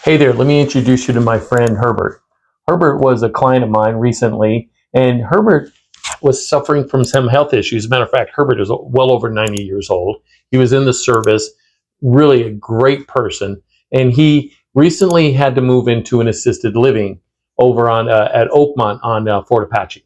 Hey there, let me introduce you to my friend Herbert. Herbert was a client of mine recently, and Herbert was suffering from some health issues. As a matter of fact, Herbert is well over 90 years old. He was in the service, really a great person, and he recently had to move into an assisted living over on at Oakmont on Fort Apache.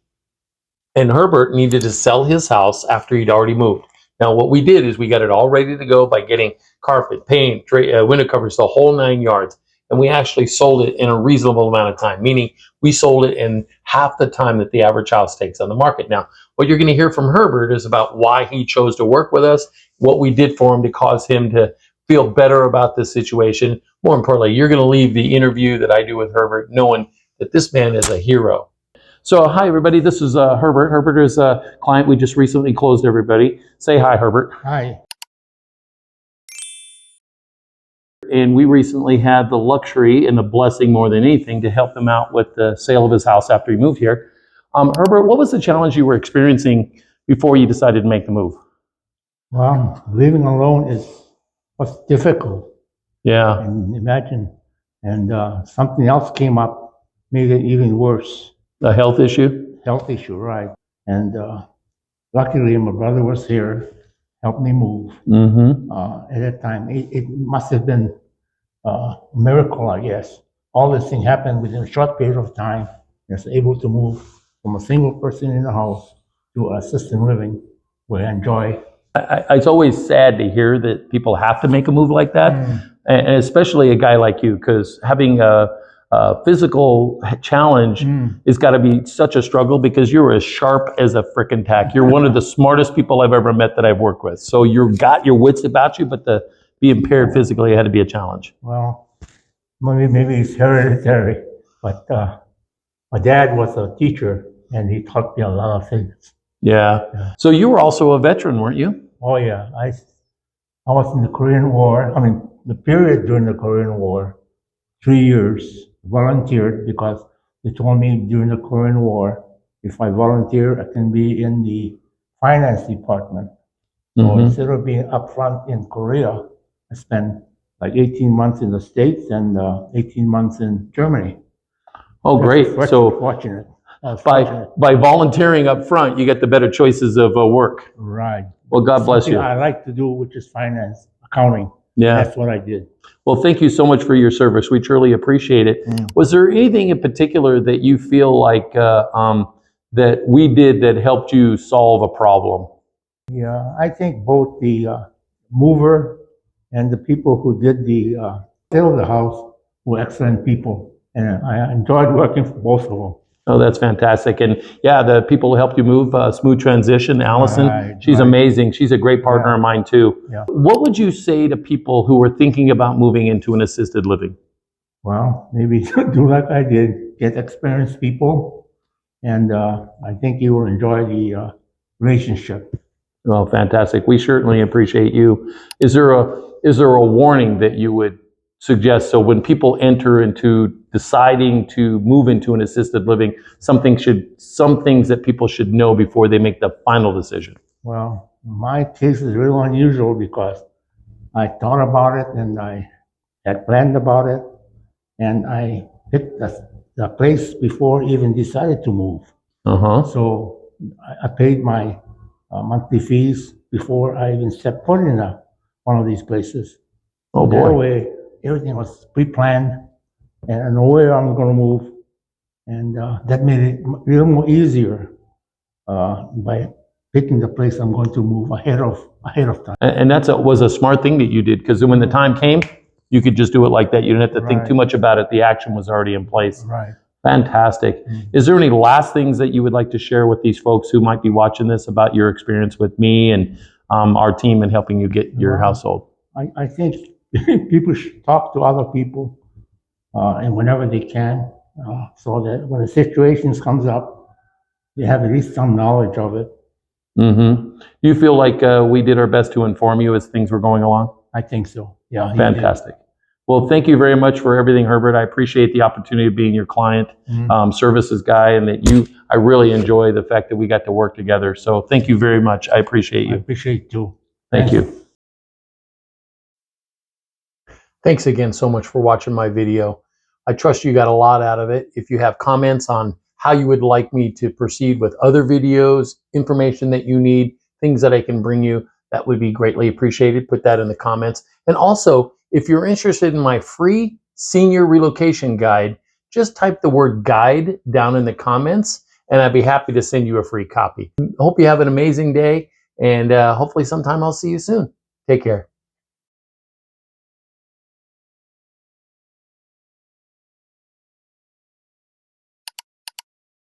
And Herbert needed to sell his house after he'd already moved. Now, what we did is we got it all ready to go by getting carpet, paint, window covers, the whole 9 yards. And we actually sold it in a reasonable amount of time, meaning we sold it in half the time that the average house takes on the market. Now, what you're going to hear from Herbert is about why he chose to work with us, what we did for him to cause him to feel better about this situation. More importantly, you're going to leave the interview that I do with Herbert knowing that this man is a hero. So hi everybody, this is Herbert. Herbert is a client we just recently closed, everybody. Say hi, Herbert. Hi. And we recently had the luxury and the blessing more than anything to help him out with the sale of his house after he moved here. Herbert, what was the challenge you were experiencing before you decided to make the move? Well, living alone was difficult. Yeah. And imagine, and something else came up, made it even worse. A health issue? Health issue, right. And luckily, my brother was here, helped me move. Mm-hmm. At that time, it must have been a miracle, I guess. All this thing happened within a short period of time. I was able to move from a single person in the house to assisted living, where I enjoy. It's always sad to hear that people have to make a move like that, and especially a guy like you, because having a physical challenge has got to be such a struggle because you're as sharp as a frickin' tack. You're one of the smartest people I've ever met that I've worked with. So you've got your wits about you, but to be impaired physically had to be a challenge. Well, maybe it's hereditary, but my dad was a teacher and he taught me a lot of things. Yeah. So you were also a veteran, weren't you? Oh yeah, I was in the Korean War. I mean, the period during the Korean War, 3 years, volunteered because they told me during the Korean War, if I volunteer, I can be in the finance department. So instead of being up front in Korea, I spent like 18 months in the States and 18 months in Germany. Oh, great. So fortunate. By volunteering up front, you get the better choices of work. Right. Well, God bless you. I like to do, which is finance, accounting. Yeah. That's what I did. Well, thank you so much for your service. We truly appreciate it. Was there anything in particular that you feel like that we did that helped you solve a problem? Yeah, I think both the mover and the people who did the sale of the house were excellent people. And I enjoyed working for both of them. Oh, that's fantastic. And yeah, the people who helped you move, smooth transition, Allison, she's amazing. She's a great partner of mine too. Yeah. What would you say to people who are thinking about moving into an assisted living? Well, maybe do like I did, get experienced people, and I think you will enjoy the relationship. Well, fantastic. We certainly appreciate you. Is there a warning that you would suggest? So when people enter into deciding to move into an assisted living, some things that people should know before they make the final decision? Well, my case is real unusual because I thought about it and I had planned about it, and I picked the place before I even decided to move. So I paid my monthly fees before I even stepped foot in one of these places. Oh boy. That way, everything was pre-planned, and I know where I'm going to move, and that made it a little more easier by picking the place I'm going to move ahead of time. And was a smart thing that you did, because when the time came, you could just do it like that. You didn't have to think too much about it. The action was already in place. Right. Fantastic. Is there any last things that you would like to share with these folks who might be watching this about your experience with me and our team in helping you get your household? I think people should talk to other people and whenever they can, so that when a situation comes up, they have at least some knowledge of it. Do you feel like we did our best to inform you as things were going along? I think so. Yeah. Fantastic. Well, thank you very much for everything, Herbert. I appreciate the opportunity of being your client, services guy, and that I really enjoy the fact that we got to work together. So thank you very much. I appreciate you. I appreciate you. Thank you. Thanks again so much for watching my video. I trust you got a lot out of it. If you have comments on how you would like me to proceed with other videos, information that you need, things that I can bring you, that would be greatly appreciated. Put that in the comments. And also, if you're interested in my free senior relocation guide, just type the word guide down in the comments and I'd be happy to send you a free copy. Hope you have an amazing day, and hopefully sometime I'll see you soon. Take care.